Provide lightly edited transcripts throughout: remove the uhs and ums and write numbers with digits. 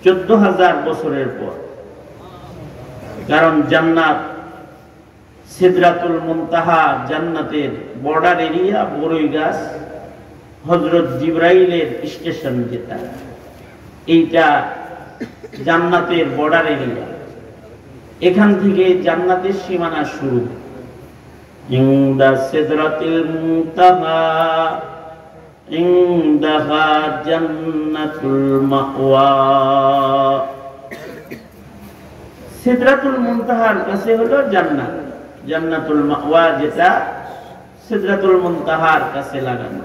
14,000 বছরের পর। কারণ জান্নাত সিদরাতুল মুনতাহা জান্নাতের বর্ডার এরিয়া, বড়ই গাছ, হযরত জিবরাইলের স্টেশন যেটা, এইটা জান্নাতের বর্ডার এরিয়া। এখান থেকে জান্নাতের সীমানা শুরু। ইনদা সিদরাতুল মুনতাহা ইনদাহা জান্নাতুল মাওয়া। সিদরাতুল মুনতাহার কাছে হলো জান্নাত, জান্নাতুল মাওয়া যেটা সিদরাতুল মুনতাহার কাছে লাগানো।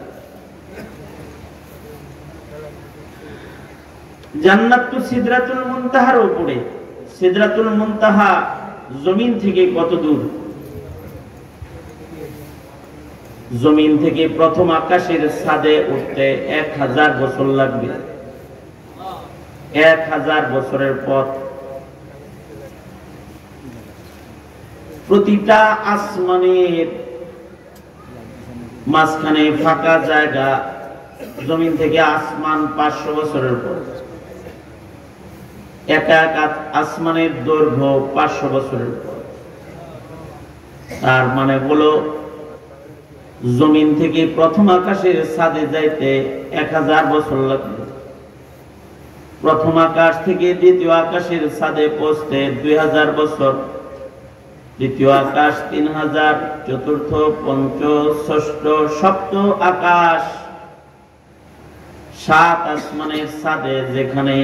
জান্নাত তো সিদরাতুল মুনতাহার উপরে। সিদরাতুল মুনতাহা জমিন থেকে কত দূর? জমিন থেকে প্রথম আকাশের ছাদে উঠতে 1000 বছর লাগবে। 1000 বছরের পথ। প্রতিটা আসমানের মাঝখানে ফাঁকা জায়গা, জমিন থেকে আসমান 500 বছরের পর। এক এক আসমানের দৈর্ঘ্য 500 বছরের পর। তার মানে হলো জমিন থেকে প্রথম আকাশের ছাদে যাইতে 1000 বছর লাগবে। প্রথম আকাশ থেকে দ্বিতীয় আকাশের ছাদে পৌঁছতে 2000 বছর। দ্বিতীয় আকাশ 3000, চতুর্থ, পঞ্চম, ষষ্ঠ, সপ্তম আকাশ, 7 আসমানের ছাদে যেখানে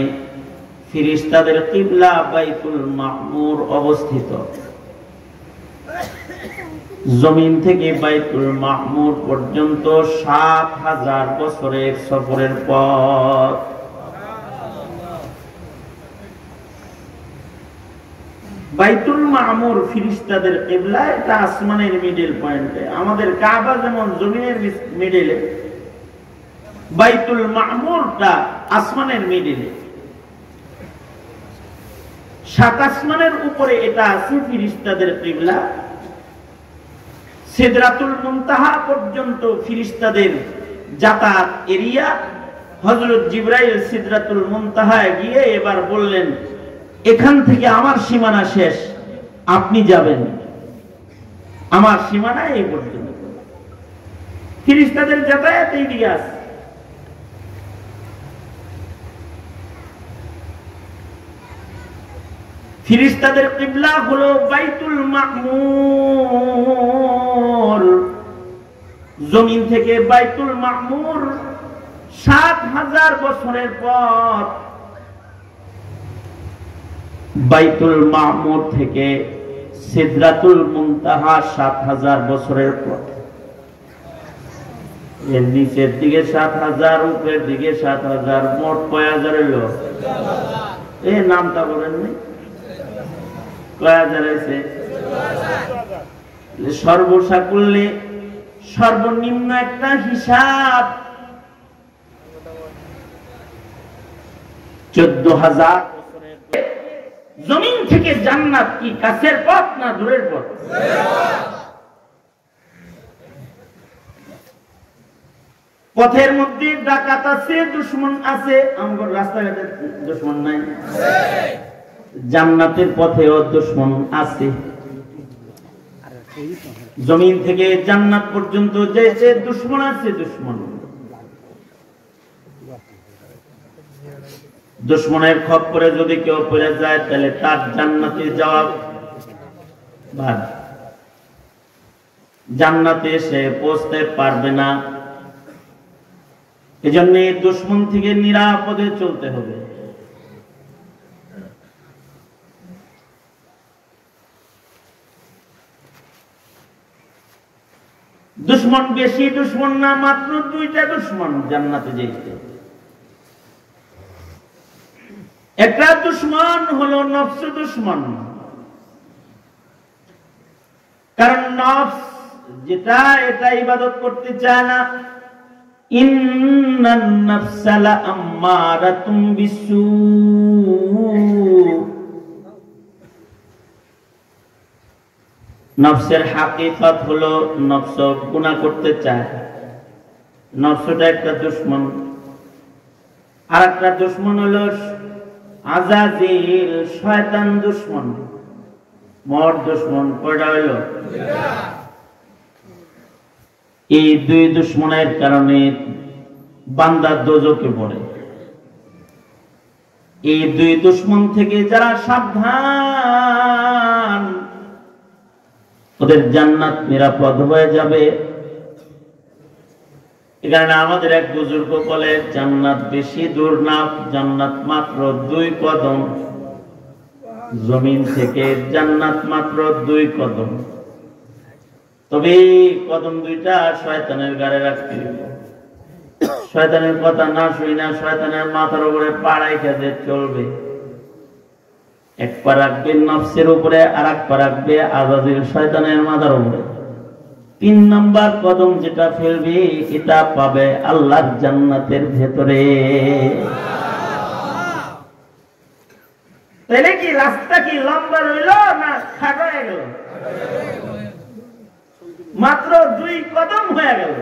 ফেরেশতাদের কিবলা বাইতুল মামুর অবস্থিত। জমিন থেকে বাইতুল মামুর পর্যন্ত 7000 বছরের সফরের পথ। বাইতুল মামুর ফেরেশতাদের কিবলা, এটা আসমানের মিডল পয়েন্টে। আমাদের কাবা যেমন জমিনের মিডলে, বাইতুল মামুরটা আসমানের মিডলে। 7 আসমানের উপরে এটা আছে ফেরেশতাদের কিবলা। সিদরাতুল মুনতাহা পর্যন্ত ফেরেশতাদের যাতায়াত এরিয়া। হযরত জিবরাইল সিদরাতুল মুনতাহায় গিয়ে এবার বললেন, এখান থেকে আমার সীমানা শেষ, আপনি যাবেন। আমার সীমানা এই পর্যন্ত। ফেরেশতাদের যাতায়াত এরিয়া আছে। ফেরেশতাদের কিবলা হলো বাইতুল মামুর। জমিন থেকে বাইতুল মামুর 7000 বছরের পর। বাইতুল মামুর থেকে সিদরাতুল মুনতাহা 7000 বছরের পর। এর নিচের দিকে 7000, উপরের দিকে 7000, মোট কয় হাজার হলো? এই নামটা বলেন নাই? কয় হাজার হয়েছে? সর্বসাকুল্যে সর্বনিম্ন একটা হিসাব 14,000 বছরের। জমিন থেকে জান্নাত কি কাছের পথ না দূরের পথ? পথের মধ্যে ডাকাত আছে, দুশমন আছে। আমার রাস্তাঘাটে দুশমন নাই? জান্নাতের পথেও দুশমন আছে। জমিন থেকে জান্নাত পর্যন্ত যে দুশমন আছে, দুশমন। দুশমনের খপ্পরে যদি কেউ পড়ে যায়, তাহলে তার জান্নাতে যাওয়া বাদ। জান্নাতে সে পৌঁছতে পারবে না। এজন্য দুশমন থেকে নিরাপদে চলতে হবে। দুশমন বেশি দুশমন না, মাত্র 2টা দুশমন জান্নাতে যেতে। একটা দুশমন হলো নফস দুশমন। কারণ নফস যেটা, এটা ইবাদত করতে চায় না। ইন্নান নাফসা লাআম্মারাতুম বিসূ। নফসের হাকিকত হলো নফস গুনাহ করতে চায়। নফসটা একটা দুশমন। আর একটা দুশমন হলো আজাজিল শয়তান দুশমন, মর দুশমন কয়টা হইল? এই দুই দুশমনের কারণে বান্দা দোজখে পড়ে। এই দুই দুশমন থেকে যারা সাবধান, ওদের জান্নাত নিরাপদ হয়ে যাবে। এখানে আমাদের এক বুজুর্গ বলে, জান্নাত বেশি দূর না, জান্নাত মাত্র 2 কদম। জমিন থেকে জান্নাত মাত্র 2 কদম। তবে কদম 2টা শয়তানের গায়ে রাখতে হবে। শয়তানের কথা না শুই না, শয়তানের মাথার উপরে পাড়াই খেতে চলবে। এক পা রাখবে নফসের উপরে, আর এক পা রাখবে আজাজিল শয়তানের মাথার উপরে। 3 নম্বর কদম যেটা ফেলবে, এটা পাবে আল্লাহর জান্নাতের ভেতরে। তাহলে কি রাস্তা কি লম্বা রইল না খাটো হয়ে গেল? মাত্র 2 কদম হয়ে গেল।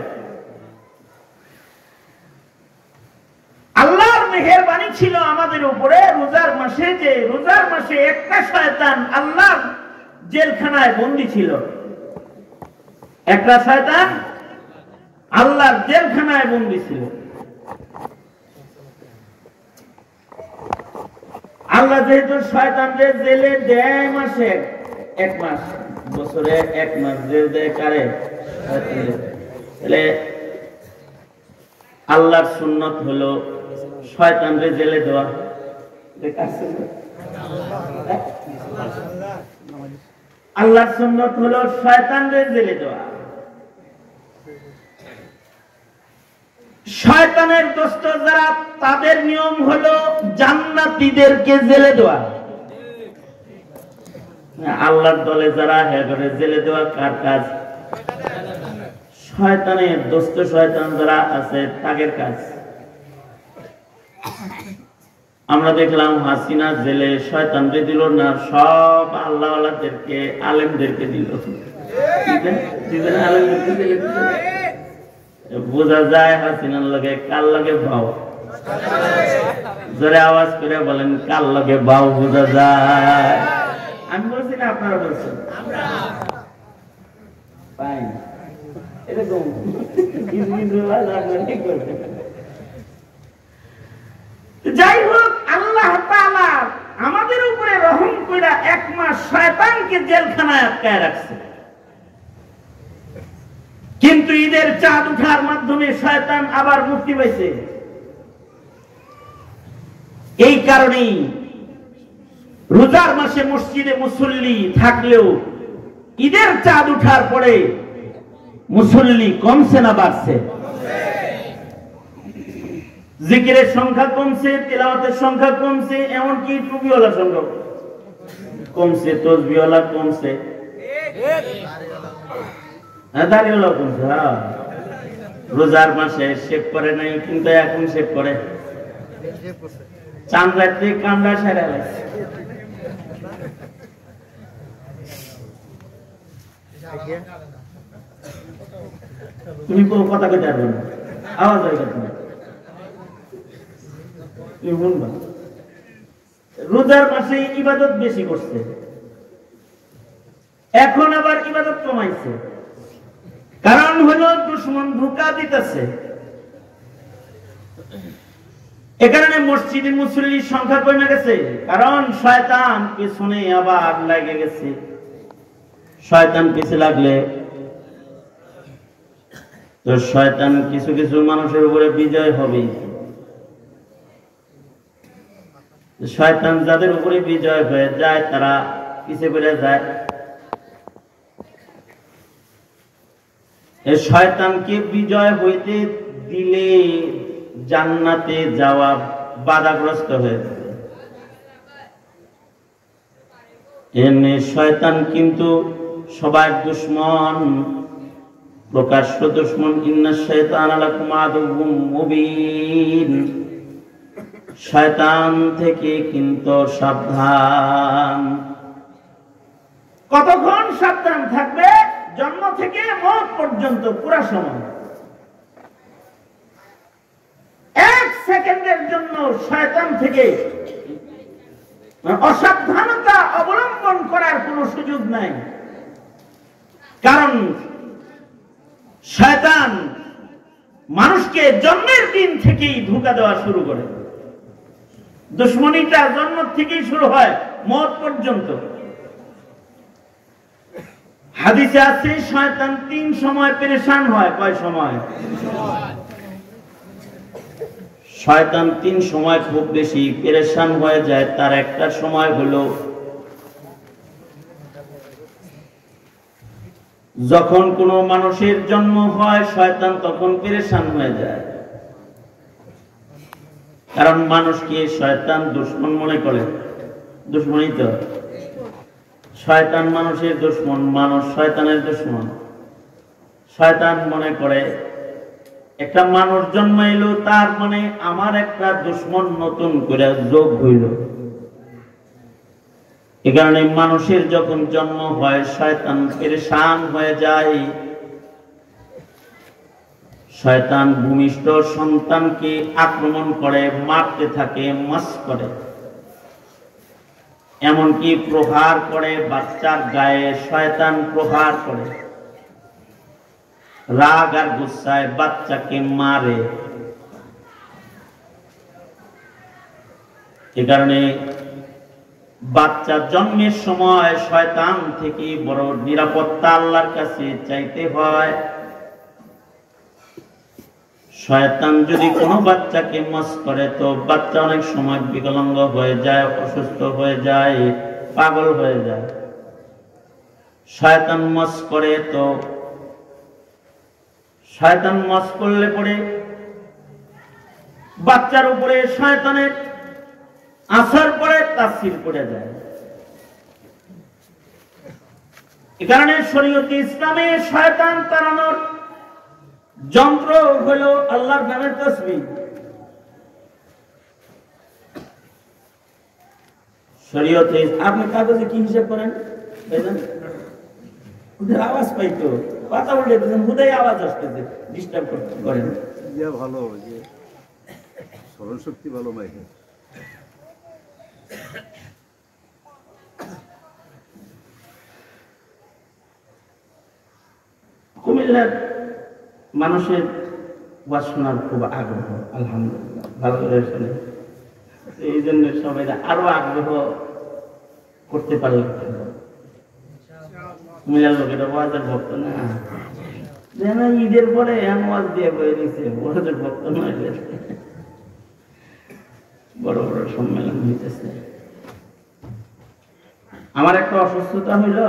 আল্লাহর মেহেরবানি ছিল আমাদের উপরে রোজার মাসে, যে রোজার মাসে একটা শয়তান আল্লাহর জেলখানায় বন্দী ছিল। একটা শয়তান আল্লাহর জেলখানায় বন্দী ছিল। আল্লাহ যেহেতু শয়তানদের জেলে দেয় মাসে 1 মাস, বছরে 1 মাস জেল দেয় কারে? তাহলে আল্লাহর সুন্নত হলো শয়তানদের জেলে দেওয়া। আল্লাহর সুন্নত হলো শয়তানদের জেলে দেওয়া। শয়তানের দোস্ত যারা, তাদের নিয়ম হলো জান্নাতীদেরকে জেলে দেওয়া। আল্লাহর দলে যারা, হ্যাঁ জেলে দেওয়া কার কাজ? শয়তানের দোস্ত শয়তান যারা আছে তাদের কাজ। আমরা দেখলাম হাসিনা জেলে শয়তানকে দিল না, সব আল্লাহওয়ালাদেরকে আলেমদেরকে দিল। বোঝা যায় হাসিনার লগে কার লগে ভাও। জোরে আওয়াজ করে বলেন, কার লগে ভাও বোঝা যায়। আমি বলছি না, আপনারা বলছেন? এরকম যাই হোক, আল্লাহ তাআলা আমাদের উপরে রহম কইরা 1 মাস শয়তানকে জেলখানায় আটকায় রাখছে। কিন্তু ঈদের চাঁদ উঠার মাধ্যমে শয়তান আবার মুক্তি পাইছে। এই কারণেই রোজার মাসে মসজিদে মুসল্লি থাকলেও ঈদের চাঁদ উঠার পরে মুসল্লি কমছে না বাড়ছে? জিকিরের সংখ্যা কমছে, তিলাওয়াতের সংখ্যা কমছে, এমনকি টুপিওয়ালার সংখ্যা কমছে, তসবিহওয়ালা কমছে, দাড়িওয়ালা কমছে। রোজার মাসে শেভ করে নাই, কিন্তু এখন শেভ করে। চাঁদ রাত্রে কামড়া সেরা লাগছে। তুমি কথা কইতে পারবে না, আওয়াজ হয়ে গেছে। রোজার মাসে ইবাদত বেশি করছে, এখন আবার ইবাদত কমাইছে। কারণ হলো দুশমন ধোঁকা দিতেছে। এ কারণে মসজিদে মুসল্লির সংখ্যা কমে গেছে, কারণ শয়তান পিছনে আবার লাগে গেছে। শয়তান পিছে লাগলে তো শয়তান কিছু কিছু মানুষের উপরে বিজয় হবে। শয়তান যাদের উপরে বিজয় হয়ে যায়, তারা পিছে পড়ে যায়। এই শয়তানকে বিজয় হইতে দিলে জান্নাতে যাওয়া বাধাগ্রস্ত হয়ে যাবে। এমনি শয়তান কিন্তু সবার দুশমন, প্রকাশ্য দুশমন। ইন্নাশ শাইতানা লাকুম আদুউম মুবিন। শয়তান থেকে কিন্তু সাবধান। কতক্ষণ সাবধান থাকবে? জন্ম থেকে মওত পর্যন্ত পুরো সময়। 1 সেকেন্ডের জন্য শয়তান থেকে অসাবধানতা অবলম্বন করার কোনো সুযোগ নাই। কারণ শয়তান মানুষকে জন্মের দিন থেকেই ধোঁকা দেওয়া শুরু করে। দুশ্মনীটা জন্ম থেকেই শুরু হয় মওত পর্যন্ত। হাদিসে আছে শয়তান 3 সময় পেরেশান হয়। কয় সময়? শয়তান 3 সময় খুব বেশি পেরেশান হয়ে যায়। তার একটা সময় হলো যখন কোনো মানুষের জন্ম হয়, শয়তান তখন পেরেশান হয়ে যায়। কারণ মানুষকে শয়তান দুশমন মনে করে। দুশমনই তো। শয়তান মানুষের দুশমন, মানুষ শয়তানের দুশমন। শয়তান মনে করে একটা মানুষ জন্মাইলো, তার মানে আমার একটা দুশমন নতুন করে যোগ হইল। এ কারণে মানুষের যখন জন্ম হয়, শয়তান পেরেশান হয়ে যায়। শয়তান ভূমিষ্ঠ সন্তানকে আক্রমণ করে, মারতে থাকে, মাস করে, এমনকি প্রহার করে। বাচ্চার গায়ে শয়তান প্রহার করে, রাগ আর গুসায় বাচ্চাকে মারে। এ কারণে বাচ্চা জন্মের সময় শয়তান থেকে বড় নিরাপত্তা আল্লাহর কাছে চাইতে হয়। শয়তান যদি কোনো বাচ্চাকে মস করে তো বাচ্চা অনেক সময় বিকলাঙ্গ হয়ে যায়, অসুস্থ হয়ে যায়, পাগল হয়ে যায়। শয়তান মস করে তো শয়তান মস করলে পরে বাচ্চার উপরে শয়তানের আসার পরে তাসির পড়ে যায়। এ কারণে শরীয়তে ইসলামে শয়তান তাড়ানোর যন্ত্র হলো আল্লাহর নামের তাসবিহ। শরীয়তে আপনি কাগজে কি হিসাব করেন? ওদের আওয়াজ পাইতো, কথা বলে হুদাই আওয়াজ আসতেছে, ডিস্টার্ব করেন। ভালো স্মরণ শক্তি ভালো মাইকে। কুমিল্লার মানুষের ওয়াজ শোনার খুব আগ্রহ, আলহামদুলিল্লাহ, ভালো করে শোনে। এই জন্য সবাই আরো আগ্রহ করতে পারলে কুমিল্লার লোকেরা ওয়াজের ভক্ত না। যেন ঈদের পরে ওয়াজ দিয়ে বয়ে দিচ্ছে, ওয়াজের ভক্ত নয়। বড় বড় সম্মেলন হইতেছে। আমার একটা অসুস্থতা হইল,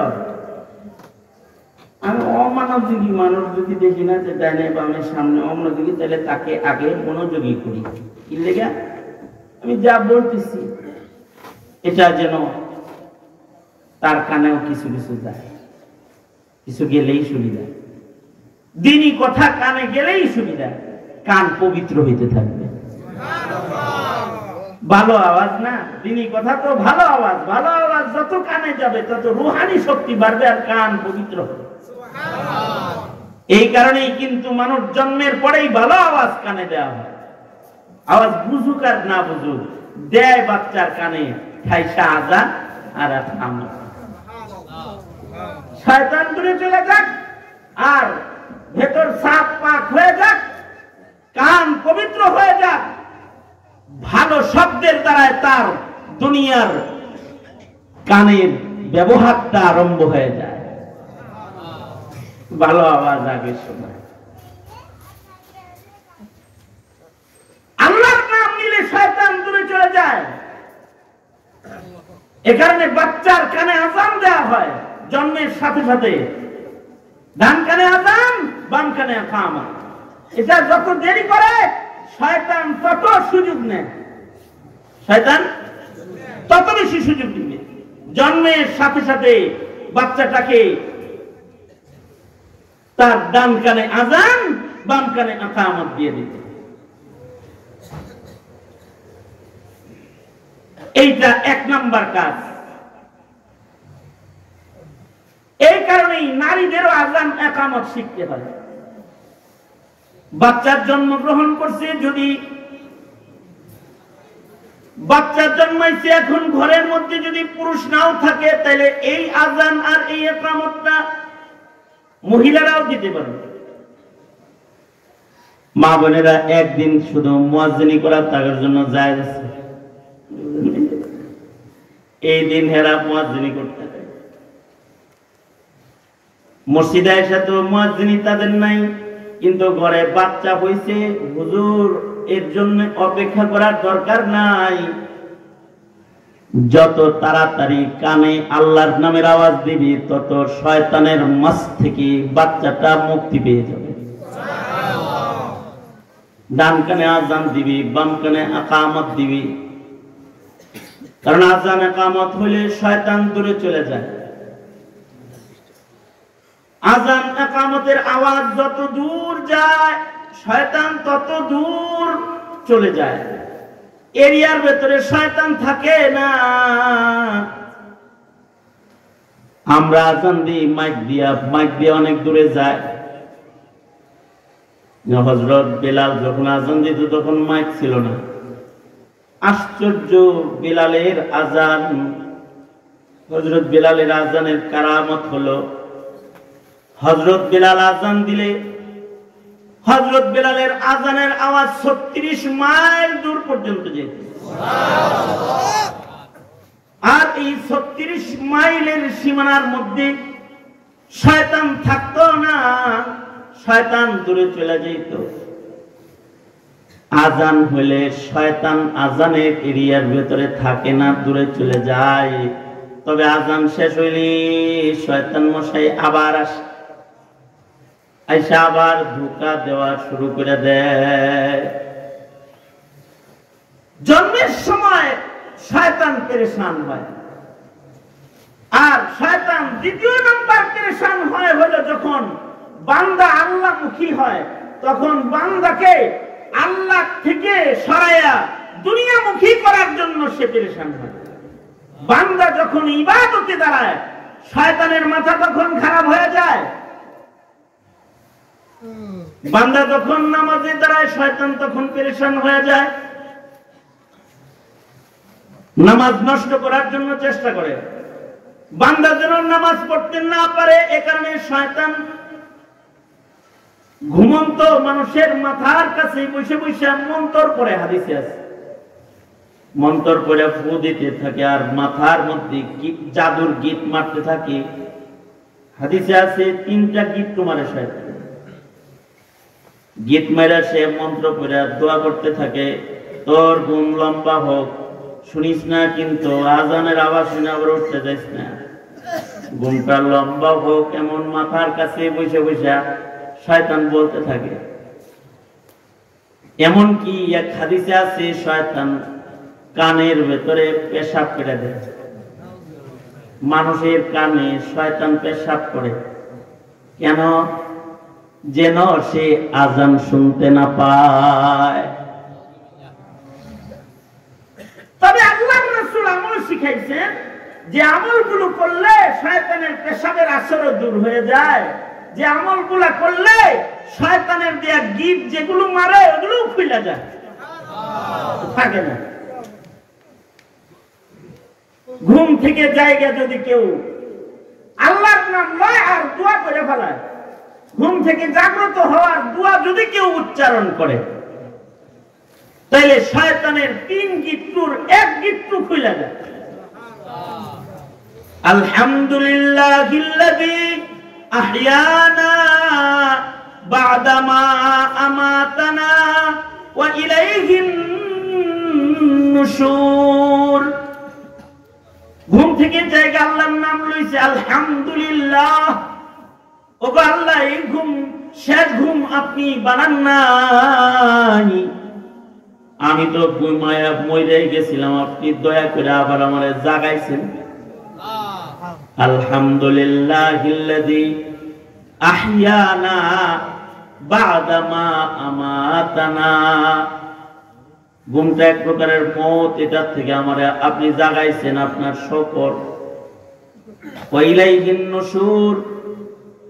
আমি অমনোযোগী মানুষ যদি দেখি না যে ডাইনে বামে সামনে অমনোযোগী, তাহলে তাকে আগে মনোযোগী করি। কি লেগে? আমি যা বলতেছি এটা যেন তার কানেও কিছু কিছু যায়, কিছু গেলেই সুবিধা। দিনই কথা কানে গেলেই সুবিধা, কান পবিত্র হইতে থাকবে। ভালো আওয়াজ না, দিনই কথা তো ভালো আওয়াজ। ভালো আওয়াজ যত কানে যাবে তত রুহানি শক্তি বাড়বে আর কান পবিত্র হবে। এই কারণেই কিন্তু মানুষ জন্মের পরেই ভালো আওয়াজ কানে দেওয়া হয়। আওয়াজ বুঝুক আর না বুঝুক দেয় বাচ্চার কানে, খাইসা আজান আর আমার শয়তান দূরে চলে যাক আর ভেতর সাফ পাক হয়ে যাক, কান পবিত্র হয়ে যাক। ভালো শব্দের দ্বারায় তার দুনিয়ার কানের ব্যবহারটা আরম্ভ হয়ে যায়। ভালো আওয়াজ আগে শোনায়। আল্লাহর নাম নিলে শয়তান দূরে চলে যায়। এ কারণে বাচ্চার কানে আযান দেওয়া হয় জন্মের সাথে সাথে। ডান কানে আযান, বাম কানে ইকামত। এটা যত দেরি করে শয়তান তত সুযোগ নেয়। শয়তান তত বেশি সুযোগ দিবে। জন্মের সাথে সাথে বাচ্চাটাকে তার ডান কানে আযান, বাম কানে ইকামত দিয়ে দিবে। এইটা 1 নাম্বার কাজ। এই কারণেই নারীদেরও আযান ইকামত শিখতে হয়। বাচ্চার জন্মগ্রহণ করছে, যদি বাচ্চা জন্মাইছে, এখন ঘরের মধ্যে যদি পুরুষ নাও থাকে তাহলে এই আজান আর এই ইকামতটা মহিলারাও দিতে পারে। মা বোনেরা একদিন শুধু মুয়াজ্জিনি করা তাদের জন্য জায়েজ আছে, এই দিন হেরা মুয়াজ্জিনি করতে পারে। মসজিদে এসে তো মুয়াজ্জিনি তাদের নাই, কিন্তু ঘরে বাচ্চা হইছে, হুজুর এর জন্য অপেক্ষা করার দরকার নাই, যত তাড়াতাড়ি কানে আল্লাহর নামের আওয়াজ দিবি তত শয়তানের মাছ থেকে বাচ্চাটা মুক্তি পেয়ে যাবে। ডান কানে আজান দিবি, বাম কানে ইকামত দিবি, কারণ আজান ইকামত হইলে শয়তান দূরে চলে যায়। আজান ইকামতের আওয়াজ যত দূর যায় শয়তান তত দূর চলে যায়, এরিয়ার ভেতরে শয়তান থাকে না। আমরা আজান দিই মাইক দিয়ে অনেক দূরে যায়। হযরত বেলাল যখন আজান দিত তখন মাইক ছিল না। আশ্চর্য, বেলালের আজান, হযরত বেলালের আজানের কারামত হলো, হযরত বেলাল আজান দিলে হযরত বেলালের আজানের আওয়াজ 36 মাইল দূর পর্যন্ত যেত। আর এই 36 মাইলের সীমানার মধ্যে শয়তান থাকতো না, শয়তান দূরে চলে যেত। আজান হলে শয়তান আজানের এরিয়ার ভেতরে থাকে না, দূরে চলে যায়। তবে আজান শেষ হইলে শয়তান মশাই আবার আসে, আইসা আবার ধোঁকা দেওয়া শুরু করে দেয়। জন্মের সময় শয়তান পেরেশান হয়, আর শয়তান দ্বিতীয় নাম্বার পেরেশান হয় হলো যখন বান্দা আল্লাহমুখী হয়, তখন বান্দাকে আল্লাহ থেকে সরাইয়া দুনিয়ামুখী করার জন্য সে পেরেশান হয়। বান্দা যখন ইবাদতে দাঁড়ায় শয়তানের মাথা তখন খারাপ হয়ে যায়। বান্দা যখন নামাজে দাঁড়ায় শয়তান তখন পেরেশান হয়ে যায়, নামাজ নষ্ট করার জন্য চেষ্টা করে। বান্দা যেন নামাজ পড়তে না পারে, এ কারণে শয়তান ঘুমন্ত মানুষের মাথার কাছে বসে বসে মন্তর পড়ে, হাদিসে আছে, মন্তর পড়ে ফু দিতে থাকে আর মাথার মধ্যে জাদুর গীত মারতে থাকে। হাদিসে আছে 3টা গীত মারে শয়তান। গীত মেরা সে মন্ত্র পড়ে দোয়া করতে থাকে, তোর ঘুম লম্বা হোক, শুনিস না কিন্তু আজানের আওয়াজ শুনে আবার উঠতে যাইস না, ঘুমটা লম্বা হোক, এমন মাথার কাছে বসে বসে শয়তান বলতে থাকে। এমন কি এক হাদিসে আছে শয়তান কানের ভেতরে পেশাব করে দেয়, মানুষের কানে শয়তান পেশাব করে। কেন? যেন সে আজান শুনতে না পায়। তবে আল্লাহর রাসূল আমল শিখাইছেন যে আমলগুলো করলে শয়তানের পেশাবের আসর দূর হয়ে যায়, যে আমলগুলো করলে শয়তানের দেয়া গীত যেগুলো মারে ওগুলো খুলে যায়, থাকে না। ঘুম থেকে জায়গা যদি কেউ আল্লাহর নাম লয় আর দোয়া করে ফেলায়, ঘুম থেকে জাগ্রত হওয়ার দোয়া যদি কেউ উচ্চারণ করে, তাইলে শয়তানের 3 গিট্টুর 1 গিট্টু খুলে যায়। আলহামদুলিল্লাহিল্লাযী আহইয়ানা বা'দামা আমাতানা ওয়া ইলাইহিন নুশুর। ঘুম থেকে জায়গা আল্লাহর নাম লইছে আলহামদুলিল্লাহ। ওগো আল্লাহ, এই ঘুম শেষ ঘুম আপনি বানান নাই, আমি তো ঘুমায়া মরে গেছিলাম, আপনি দয়া করে আবার আমারে জাগাইছেন। আলহামদুলিল্লাহিল্লাযী আহইয়ানা বা'দামা আমাতানা। ঘুমটা এক প্রকারের মওত, এটার থেকে আমারে আপনি জাগাইছেন, আপনার শকর। ওয়া ইলাইহিন নুশুর,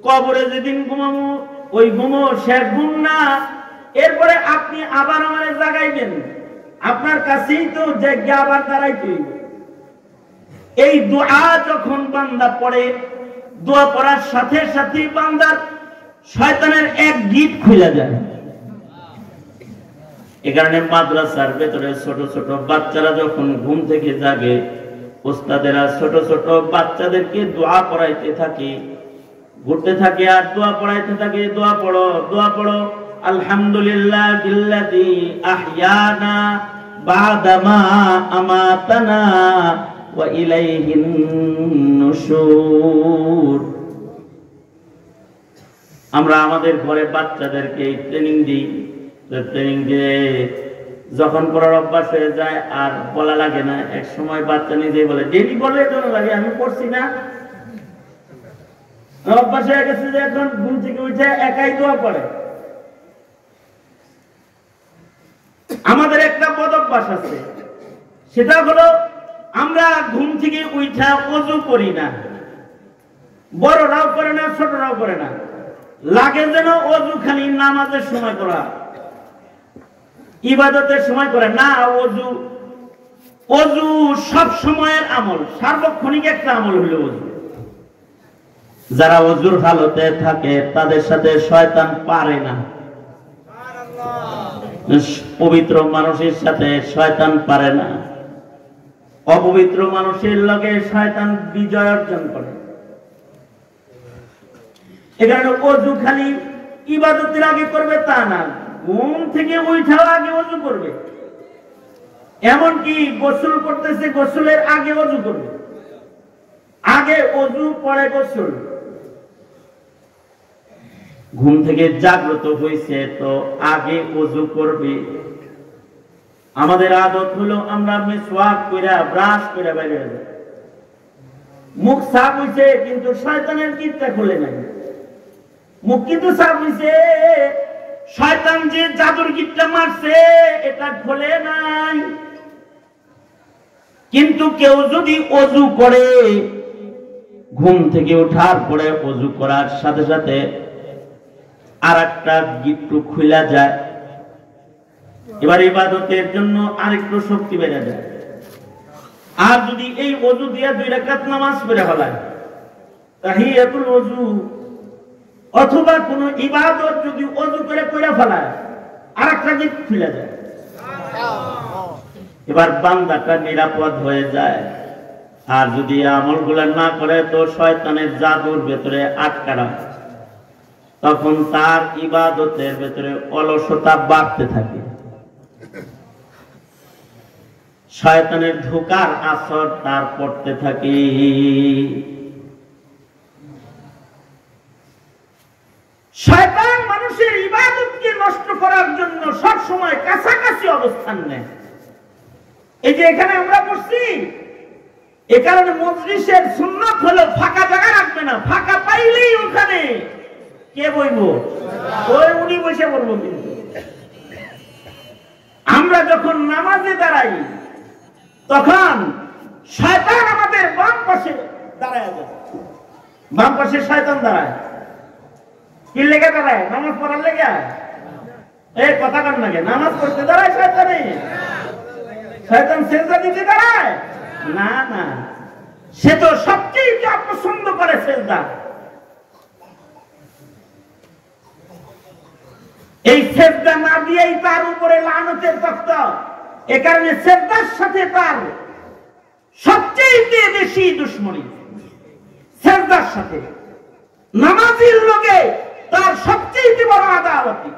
কবরে যেদিন ঘুমাবো ওই ঘুমো শেষ ঘুম না, এরপরে আপনি আবার আমারে জাগাইবেন। আপনার কাছেই তো জায়গা আবার দাঁড়াইতে। এই দোয়া যখন বান্দা পড়ে, দোয়া পড়ার সাথে সাথে বান্দার শয়তানের এক গিট খুলে যায়। এ কারণে মাদ্রাসার ভেতরে ছোট ছোট বাচ্চারা যখন ঘুম থেকে জাগে, ওস্তাদেরা ছোট ছোট বাচ্চাদেরকে দোয়া পড়াইতে থাকে, ঘুরতে থাকে আর দোয়া পড়াইতে থাকে। দোয়া পড়ো, দোয়া পড়ো। আলহামদুলিল্লাহ বিল্লাযী আহইয়ানা বা'দা মা আমাতানা ওয়া ইলাইহিন নুশুর। আমরা আমাদের ঘরে বাচ্চাদেরকে ট্রেনিং দিই, ট্রেনিং দিয়ে যখন পড়ার অভ্যাস হয়ে যায় আর বলা লাগে না। এক সময় বাচ্চা নিজেই বলে, ডেলি বলে জন্য লাগে, আমি পড়ছি না। অভ্যাস হয়ে গেছে যে এখন ঘুম থেকে উঠে একাই দোয়া পড়ে। আমাদের একটা বদ অভ্যাস আছে, সেটা হলো আমরা ঘুম থেকে উঠা ওযু করি না। বড়রাও করে না, ছোটরাও করে না। লাগে যেন ওযু খালি নামাজের সময় করা, ইবাদতের সময় করে না। ওযু সব সময়ের আমল, সার্বক্ষণিক একটা আমল হলো ওযু। যারা ওযুর হালতে থাকে তাদের সাথে শয়তান পারে না। পবিত্র মানুষের সাথে শয়তান পারে না। অপবিত্র মানুষের লগে শয়তান বিজয় অর্জন করে। এ কারণে ওযু খালি ইবাদতের আগে করবে তা না, ঘুম থেকে উঠাও আগে ওযু করবে। এমনকি গোসল করতেছে, গোসলের আগে ওযু করবে। আগে ওযু পরে গোসল। ঘুম থেকে জাগ্রত হয়েছে তো আগে ওযু করবে। আমাদের আদত হলো আমরা মিসওয়াক কইরা ব্রাশ কইরা বাইরে যাই, মুখ সাফ হইছে কিন্তু শয়তানের কিটটা খুলে নাই। মুখ কিন্তু সাফ হইছে, শয়তান যে জাদুর কিটটা মারছে এটা খুলে নাই। কিন্তু কেউ যদি ওযু করে, ঘুম থেকে ওঠার পরে ওযু করার সাথে সাথে আরেকটা গিট্টু খুলে যায়, এবার ইবাদতের জন্য আরেকটু শক্তি বেড়ে যায়। আর যদি এই ওযু দিয়ে 2 রাকাত নামাজ পড়ে ফেলায়, তাহিয়াতুল ওযু অথবা কোন ইবাদত যদি ওযু করে ফেলায়, আরেকটা গিট খুলে যায়। এবার বান্দাটা নিরাপদ হয়ে যায়। আর যদি আমলগুলো না করে তো শয়তানের জাদুর ভেতরে আটকানো, তখন তার ইবাদতের ভেতরে অলসতা বাড়তে থাকে। শয়তানের ধোঁকার আসর তার পড়তে থাকে। শয়তান মানুষের ইবাদতকে নষ্ট করার জন্য সব সময় কাছাকাছি অবস্থান নেয়। এই যে এখানে আমরা বসছি, এ কারণে মজলিসের সুন্নাত হলো ফাঁকা জায়গা রাখবে না। ফাঁকা পাইলেই ওখানে কে বইব? ওই উনি বসে পড়বো। কিন্তু আমরা যখন নামাজে দাঁড়াই তখন শয়তান আমাদের বাম পাশে দাঁড়ায় যায়। বাম পাশে শয়তান দাঁড়ায়। কি লেগে দাঁড়ায়? নামাজ পড়ার লেগে। এই কথা কান লাগে, নামাজ পড়তে দাঁড়ায় শয়তানে? শয়তান সেজদা দিতে দাঁড়ায় না। না, সে তো সবচেয়ে অপছন্দ করে সেজদা। এই সেজদা না দিয়েই তার উপরে লানতের তখ্ত। এ কারণে সেজদার সাথে তার সবচেয়ে বেশি দুশ্মনী। সেজদার সাথে নামাজের লোকে তার সবচেয়ে বড় আদাওয়াতি।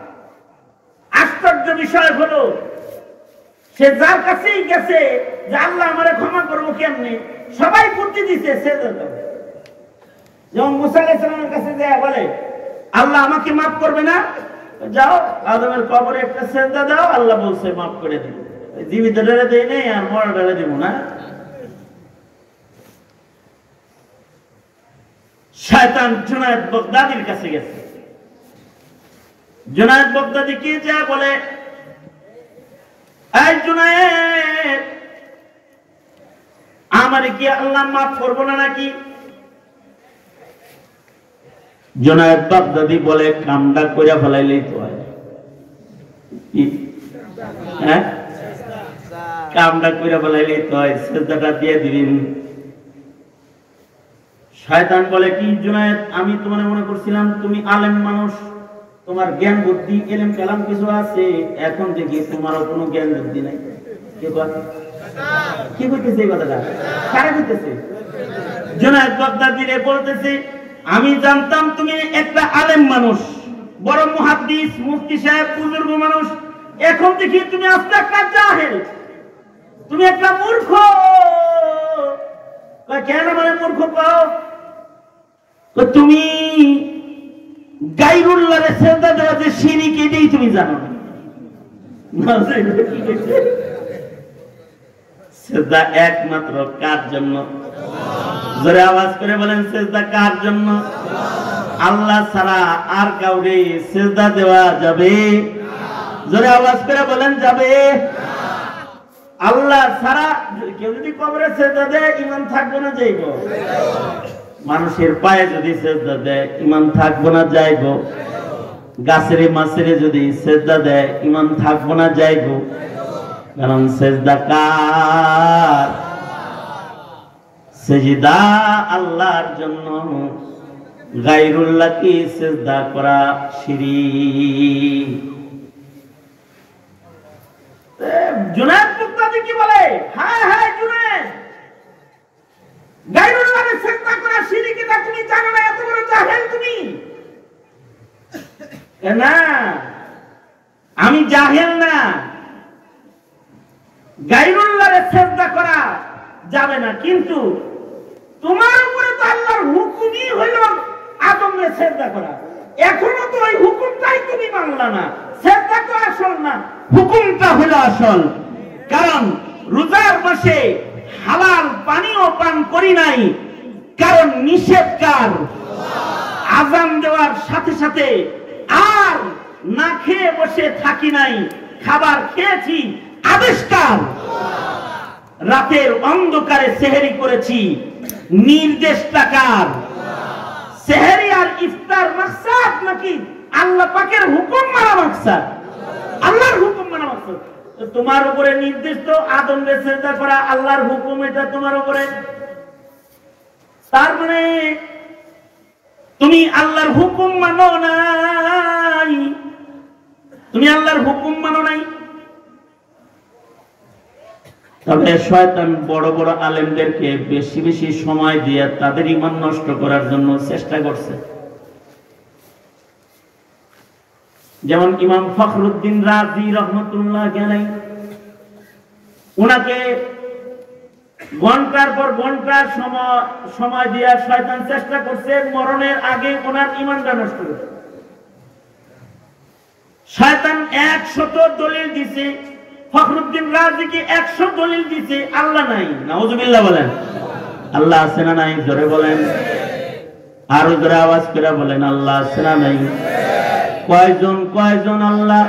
আশ্চর্য বিষয় হলো, সে যার কাছেই গেছে যে আল্লাহ আমারে ক্ষমা করবো কেমনে, সবাই বুদ্ধি দিছে সেজদা। যেমন মুসা আলাইহিস সালামের কাছে যায় বলে, আল্লাহ আমাকে মাফ করবে না? যাও আদমের কবরে একটা সেজদা দাও, আল্লাহ বলছে মাফ করে দিব। জীবিত ডরে দেই নেই আর মরা ডরে দিব না। শয়তান জুনায়েদ বাগদাদির কাছে গেছে। জুনায়েদ বাগদাদি কি যায় বলে, এই জুনায়েদ, আমারে কি আল্লাহ মাফ করবো না নাকি? জুনায়েদ বাগদাদি বলে, কামটা কইরা ফেলাইলেই তো হয়। হ্যাঁ, কামটা কইরা বলাইলে তো সেজদাটা দিয়ে দিবেন। শয়তান বলে কি জুনায়েদ, আমি তোমার মনে করছিলাম তুমি আলেম মানুষ, তোমার জ্ঞান বুদ্ধি এলেম কালাম কিছু আছে, এখন দেখি তোমারও কোনো জ্ঞান বুদ্ধি নাই। কি করতেছে এই কথাটা? কারা করতেছে? জুনায়েদ বাগদাদিরে বলতেছে, আমি জানতাম তুমি একটা আলেম মানুষ, বড় মুহাদ্দিস, মুফতি সাহেব, বুজুর্গ মানুষ, এখন দেখি তুমি আস্তে একটা জাহেল, তুমি একটা মূর্খ। কেন মানে মূর্খ পাও? তুমি গায়রুল্লাহর সেজদা দেওয়া যে শিরক, এটাই তুমি জানো না। সেজদা একমাত্র কার জন্য? জোরে আওয়াজ করে বলেন, সেজদা কার জন্য? আল্লাহ ছাড়া আর কাউরে সেজদা দেওয়া যাবে? জোরে আওয়াজ করে বলেন, যাবে? আল্লাহ ছাড়া কেউ যদি কবরে সেজদা দেয়, ঈমান থাকবে না যাইব? মানুষের পায়ে যদি সেজদা দেয়, ঈমান থাকবে না যাইব? গাছের মাছেরে যদি সেজদা দেয়, ঈমান থাকবে না যাইব? কারণ সেজদা কার? সেজদা আল্লাহর জন্য, গায়রুল্লাহকে সেজদা করা শিরক। জুনায়েদ বাগদাদি কি বলে? হ্যাঁ হ্যাঁ জুনায়েদ, গায়রুল্লাহকে সেজদা করা শিরক, এটা তুমি জানো না? এত বড় জাহেল তুমি? না, আমি জাহেল না। গায়রুল্লাহকে সেজদা করা যাবে না, কিন্তু তোমার উপরে তো আল্লাহর হুকুমই হলো আদমকে সেজদা করা। এখনো তো ওই হুকুমটাই তুমি মানলা না। সেজদা তো আসল না, হুকুমটা হলো আসল। কারণ রোজার মাসে হালাল পানিও পান করি নাই, কারণ নিষেধ কার? আযান দেওয়ার সাথে সাথে আর না খেয়ে বসে থাকি নাই, খাবার খেয়েছি, আদেশ কার? রাতের অন্ধকারে সেহরি করেছি, নির্দেশটা কার? সেহরি আর ইফতার মাকসাদ নাকি আল্লাহ পাকের হুকুম মানা মাকসাদ? আল্লাহর হুকুম মানা মাকসাদ। তোমার উপরে নির্দেশ তো আদমকে সেজদা করা, আল্লাহর হুকুম, এটা তোমার উপরে। তার মানে তুমি আল্লাহর হুকুম মানো নাই, তুমি আল্লাহর হুকুম মানো নাই। তবে শয়তান বড় বড় আলেমদেরকে বেশি বেশি সময় দিয়ে তাদের ঈমান নষ্ট করার জন্য চেষ্টা করছে। যেমন ইমাম ফখরুদ্দিন রাজি রহমতুল্লাহ আলাইহি, উনাকে ঘন্টার পর ঘন্টা সময় দিয়ে শয়তান চেষ্টা করছে মরণের আগে ওনার ঈমানটা নষ্ট করতে। শয়তান 100 দলিল দিছে, ফখরুদ্দিন রাজিকে 100 দলিল দিছে, আল্লাহ নাই। নাউজুবিল্লাহ বলেন। আল্লাহ আছে না নাই? জোরে বলেন, আরো জোরে আওয়াজ করে বলেন, আল্লাহ আছে না নাই? কয়জন কয়জন আল্লাহ?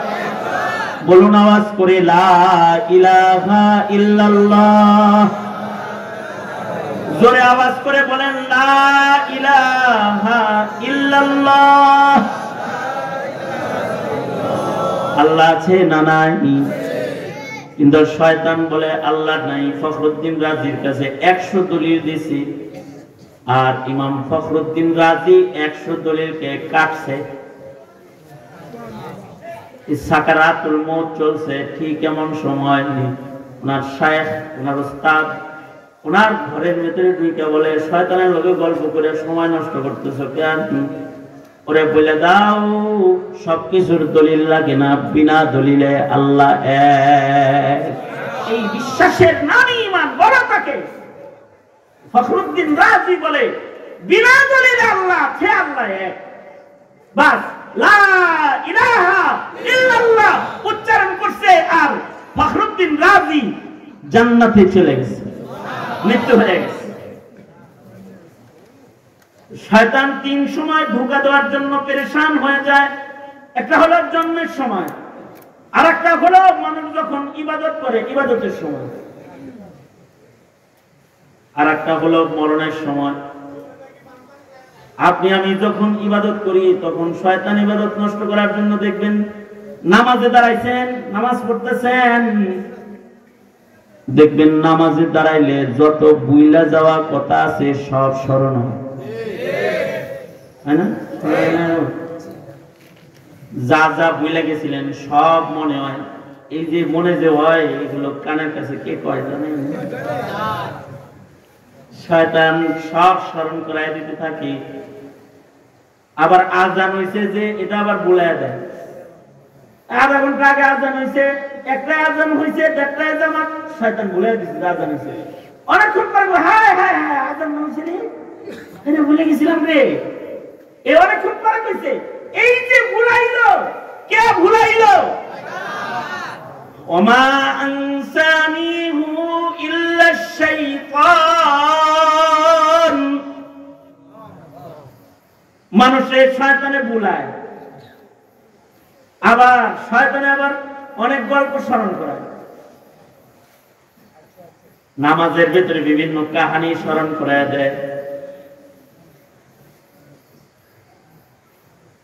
বলুন আওয়াজ করে, লা ইলাহা ইল্লাল্লাহ। জোরে আওয়াজ করে বলেন, লা ইলাহা ইল্লাল্লাহ। আল্লাহ আছে না নাই? কিন্তু শয়তান বলে আল্লাহ নাই। ফখরুদ্দিন রাজির কাছে 100 দলিল দিছি, আর ইমাম ফখরুদ্দিন রাজি 100 দলিলকে কাটছে। সাকারাতুল মউত চলছে, ঠিক এমন সময় ওনার শায়েখ, ওনার উস্তাদ ওনার ঘরের ভেতরে ঢুকে বলে, শয়তানের লগে গল্প করে সময় নষ্ট করতেছো কেন? ওরে বলে দাও, সবকিছুর দলিল লাগে না, বিনা দলিলে আল্লাহ এক। এই বিশ্বাসের নামই ঈমান, বড় থাকে। ফখরুদ্দিন রাজি বলে, বিনা দলিলে আল্লাহ, সে আল্লাহ এক। বাস লা ইলাহা ইল্লাল্লাহ উচ্চারণ করছে, আর ফখরুদ্দিন রাজি জান্নাতে চলে গেছে, মৃত্যু হয়ে গেছে। শয়তান 3 সময় ধোঁকা দেওয়ার জন্য পেরেশান হয়ে যায়। একটা হলো জন্মের সময়, আর একটা হলো মানুষ যখন ইবাদত করে ইবাদতের সময়, আর একটা হলো মরণের সময়। আপনি আমি যখন ইবাদত করি তখন শয়তান ইবাদত নষ্ট করার জন্য দেখবেন নামাজে দাঁড়াইছেন, নামাজ পড়তেছেন, দেখবেন নামাজে দাঁড়াইলে যত বুইলা যাওয়া কথা আছে সব স্মরণ হয়, তাই না? যা যা বুইলা গেছিলেন সব মনে হয়। এই যে মনে যে হয় এগুলো কানের কাছে কে কয় জানেন? শয়তান সব স্মরণ করাই দিতে থাকে। আবার আজান হইছে যে এটা আবার বুলাইয়া দেয়। আধা ঘন্টা আগে আজান হইছে, একটা আজান হইছে, দেড়টায় জামাত, শয়তান বুলাইয়া দিচ্ছে আজান হইছে। অনেকক্ষণ পর হায় হায় হায় আজান হইছে রে, এটা ভুলে গেছিলাম রে। এ অনেকক্ষণ পর কইছে এই যে ভুলাইলো, কে ভুলাইলো? ওমা আনসানিহু ইল্লা শাইতান। মানুষের শয়তানে ভুলায়, আবার শয়তানে আবার অনেক গল্প স্মরণ করায়। নামাজের ভেতরে বিভিন্ন কাহিনী স্মরণ করায় দেয়।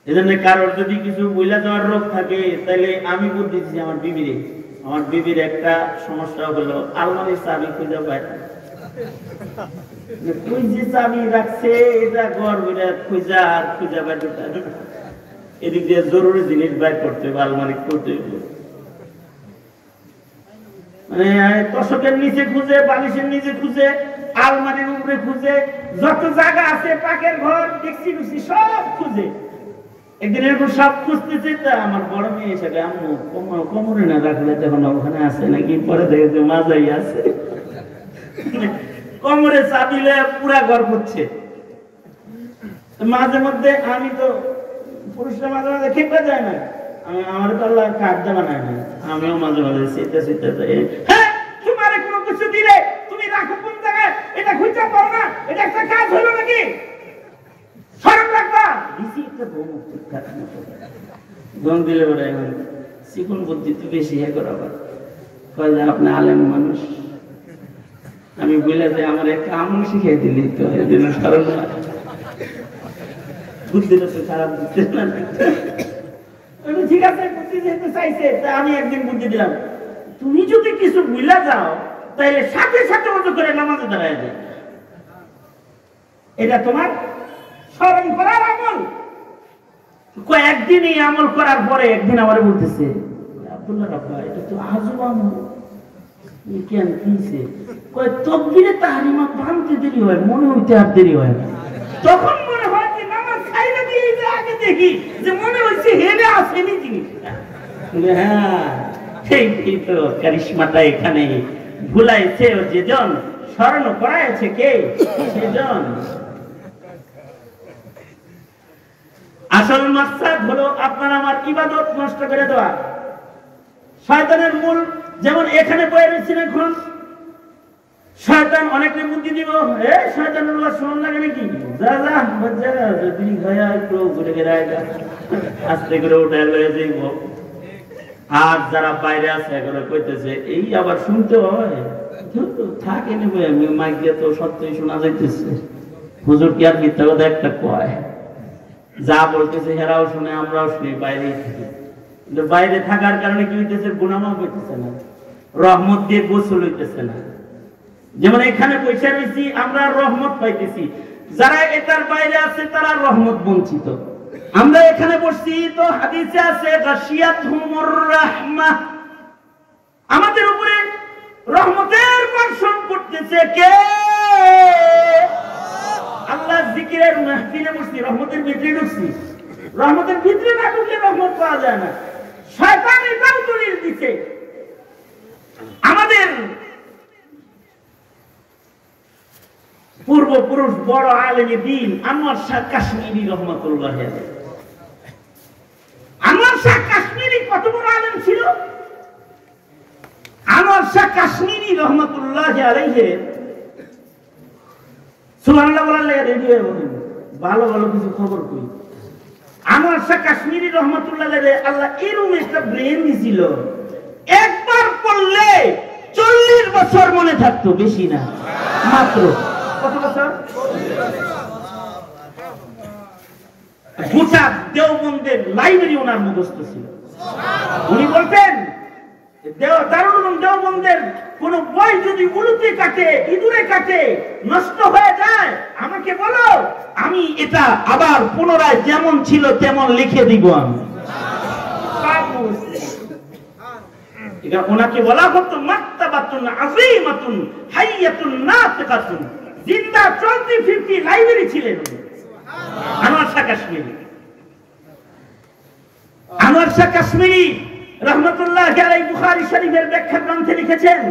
এজন্য কারোর যদি কিছু বুঝলা যাওয়ার রোগ থাকে, তাহলে আমি বুদ্ধি দিচ্ছি আমার বিবিরে। আমার বিবির একটা সমস্যা হলো আলমারির চাবি খুঁজে পায় না। কই যে চাবি রাখছে এটা ঘর বইটা খুঁজা আর খুঁজা পায় না। এদিক দিয়ে জরুরি জিনিস বের করতে হবে, আলমারি করতে হবে, মানে তোষকের নিচে খুঁজে, বালিশের নিচে খুঁজে, আলমারির উপরে খুঁজে, যত জায়গা আছে পাকের ঘর দেখছি খুঁজছি সব খুঁজে। একদিন এরকম সব খুঁজতেছে, তা আমার বড় মেয়ে এসে আম্মু কোমরে না রাখলে তখন ওখানে আছে নাকি, পরে দেখে মাজাই আছে, কোমরে চাপিলে পুরা ঘর করছে। মাঝে মধ্যে আমি তো পুরুষরা মাঝে মাঝে খেপে যায় না, আমার তো আল্লাহ কার্ডটা বানায় না, আমিও মাঝে মাঝে শীতে শীতে যাই। হ্যাঁ, তোমার কোনো কিছু দিলে তুমি রাখো কোন জায়গায়, এটা খুঁজে পাও না, এটা একটা কাজ হলো নাকি? শরম রাখবা। দিছি একটা বউ ঠিকঠাক মতো দম দিলে বলে এখন চিকন বুদ্ধি তো বেশি হে করাবার, কয় যে আপনি আলেম মানুষ, আমি বলে যে আমার একটা আমল শিখিয়ে দিলি তো এই জন্য শরম না, বুদ্ধিটা তো খারাপ দিচ্ছে না। ঠিক আছে, বুদ্ধি যেহেতু চাইছে, তা আমি একদিন বুদ্ধি দিলাম, তুমি যদি কিছু ভুলা যাও তাহলে সাথে সাথে মতো করে নামাজে দাঁড়ায় যায়, এটা তোমার স্মরণ করার আমল। কয়েকদিন এই আমল করার পরে একদিন আমার বলতেছে, আব্দুল্লাহ রাব্বা এটা তো আজব আমল, কেন কিছে? কয় তাকবীরে তাহরিমা বানতে দেরি হয়, মনে হইতে আর দেরি হয় না। তখন মনে হয় যে নামাজ খাইলে দিয়ে যে আগে দেখি যে মনে হইছে হেলে আসেনি জিনিসটা। হ্যাঁ, সেই তো কারিশমাটা এখানে। ভুলাইছে ও যেজন, স্মরণ করাইছে কে সেজন। আসল মাকসাদ হলো আপনার আমার ইবাদত নষ্ট করে দেওয়া। শয়তানের মূল যেমন এখানে বয়ে রয়েছেন, এখন শয়তান অনেকটা বুদ্ধি দিব, এ শয়তানের কথা শোন লাগে নাকি, যা যা বাচ্চা যদি গায়া একটু ঘুরে গেলে আস্তে করে উঠে লয়ে যাইব। আর যারা বাইরে আছে এগুলো কইতেছে এই আবার শুনতে হয়, থাকে নেবে আমি মাইক দিয়ে তো সত্যই শোনা যাইতেছে, হুজুর কি আর মিথ্যা কথা একটা কয়, যা বলতেছে হেরাও শুনে আমরাও শুনি, বাইরেই থাকি। কিন্তু বাইরে থাকার কারণে কি হইতেছে, গুনাহ হইতেছে না, রহমত দিয়ে গোসল হইতেছে না। যেমন এখানে পয়সা রয়েছি, আমরা রহমত পাইতেছি, যারা এটার বাইরে আছে তারা রহমত বঞ্চিত। আমরা এখানে বসছি তো হাদিসে আছে গাশিয়াতুহুমুর রাহমাহ, আমাদের উপরে রহমতের বর্ষণ করতেছে কে? আল্লাহ জিকিরের মাহফিলে বসছি, রহমতের ভিতরে ঢুকছি। রহমতের ভিতরে না ঢুকলে রহমত পাওয়া যায় না। শয়তান এটাও দলিল দিচ্ছে। আমাদের পূর্বপুরুষ বড় আলেমে দ্বীন আনোয়ার শাহ কাশ্মীরি রহমাতুল্লাহ আলাইহি, আনোয়ার শাহ কাশ্মীরি কত বড় আলেম ছিল! আনোয়ার শাহ কাশ্মীরি রহমাতুল্লাহ আলাইহি সুবহানাল্লাহ বলার লাগে রেডি হয়ে বলেন, ভালো ভালো কিছু খবর কই। আনোয়ার শাহ কাশ্মীরি রহমাতুল্লাহ আলাইহি আল্লাহ এরকম একটা ব্রেন দিছিল, একবার পড়লে 40 বছর মনে থাকতো, বেশি না, মাত্র কত বছর? গোটা দেওবন্দের লাইব্রেরি ওনার মুখস্থ ছিল। উনি বলতেন দারুল উলুম দেওবন্দের কোন বই যদি উলুতে কাটে, ইঁদুরে কাটে, নষ্ট হয়ে যায়, আমাকে বলো, আমি এটা আবার পুনরায় যেমন ছিল তেমন লিখে দিব। আমি এটা ওনাকে বলা হতো মাকতাবাতুন আযীমাতুন হাইয়াতুন নাতিকাতুন, জিন্দা চলতি ফিরতি লাইব্রেরি ছিলেন আনোয়ার শাহ কাশ্মীরি। আনোয়ার শাহ কাশ্মীরি রহমতুল্লাহ আলাইহি বুখারী শরীফের ব্যাখ্যা গ্রন্থে লিখেছেন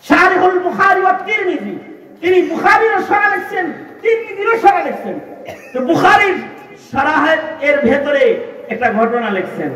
শারহুল বুখারী ওয়া তিরমিজি। তিনি বুখারীর শরহ লিখছেন, তিরমিজির শরহ লিখছেন। তো বুখারীর শরহ এর ভেতরে একটা ঘটনা লিখছেন।